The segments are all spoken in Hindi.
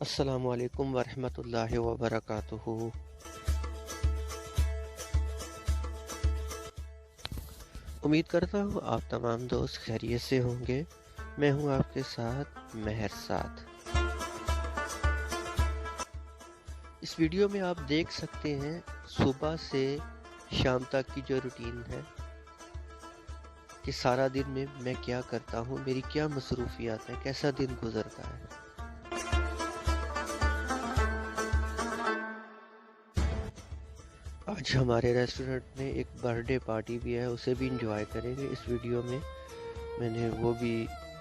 अस्सलामु अलैकुम वरहमतुल्लाहि वबरकातुहू। उम्मीद करता हूँ आप तमाम दोस्त खैरियत से होंगे। मैं हूँ आपके साथ मेहर साथ। इस वीडियो में आप देख सकते हैं सुबह से शाम तक की जो रूटीन है कि सारा दिन में मैं क्या करता हूँ, मेरी क्या मसरूफियात है, कैसा दिन गुजरता है। आज हमारे रेस्टोरेंट में एक बर्थडे पार्टी भी है, उसे भी इंजॉय करेंगे। इस वीडियो में मैंने वो भी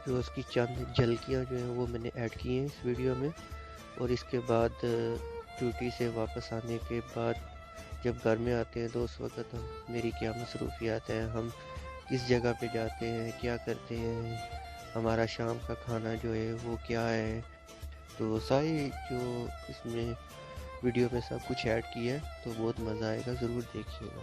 जो उसकी चंद झलकियाँ जो हैं वो मैंने ऐड की हैं इस वीडियो में। और इसके बाद ड्यूटी से वापस आने के बाद जब घर में आते हैं तो उस वक्त हम मेरी क्या मसरूफियात हैं, हम किस जगह पे जाते हैं, क्या करते हैं, हमारा शाम का खाना जो है वो क्या है। तो सारी जो इसमें वीडियो में सब कुछ ऐड किया है, तो बहुत मज़ा आएगा, ज़रूर देखिएगा।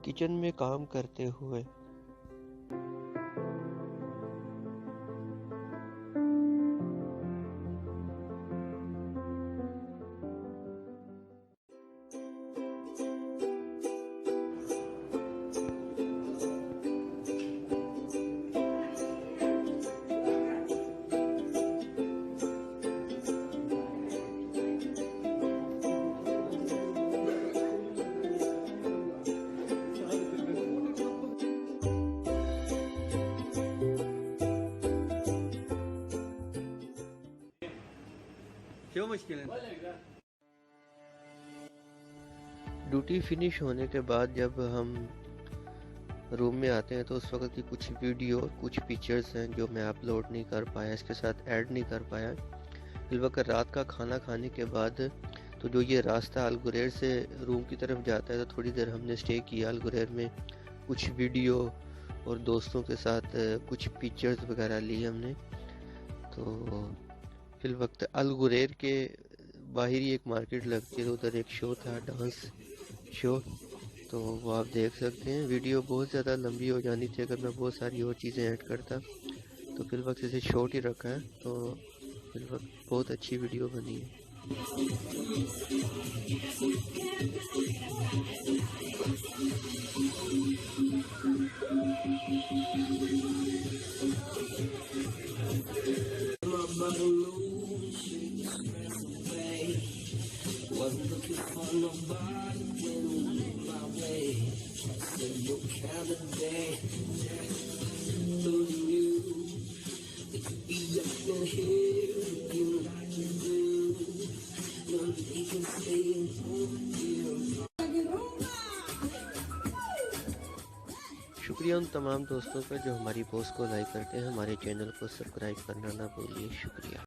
किचन में काम करते हुए क्यों मुश्किल है? ड्यूटी फिनिश होने के बाद जब हम रूम में आते हैं तो उस वक्त की कुछ वीडियो, कुछ पिक्चर्स हैं जो मैं अपलोड नहीं कर पाया, इसके साथ ऐड नहीं कर पाया। इस वक्त रात का खाना खाने के बाद तो जो ये रास्ता अलगुरेर से रूम की तरफ जाता है, तो थोड़ी देर हमने स्टे किया अलगुरेर में, कुछ वीडियो और दोस्तों के साथ कुछ पिक्चर्स वगैरह ली हमने। तो फिल वक्त अलगुरेर के बाहर ही एक मार्केट लगती है, तो उधर एक शो था, डांस शो, तो वो आप देख सकते हैं। वीडियो बहुत ज़्यादा लंबी हो जानी थी अगर मैं बहुत सारी और चीज़ें ऐड करता, तो फिल वक्त इसे शॉर्ट ही रखा है, तो फिल वक्त बहुत अच्छी वीडियो बनी है। Wasn't looking for nobody in my way. Said you count a day. Who knew it could be up in here looking like you do? Nobody can say it won't you. शुक्रिया उन तमाम दोस्तों का जो हमारी पोस्ट को लाइक करते हैं, हमारे चैनल को सब्सक्राइब करना ना भूलिए। शुक्रिया।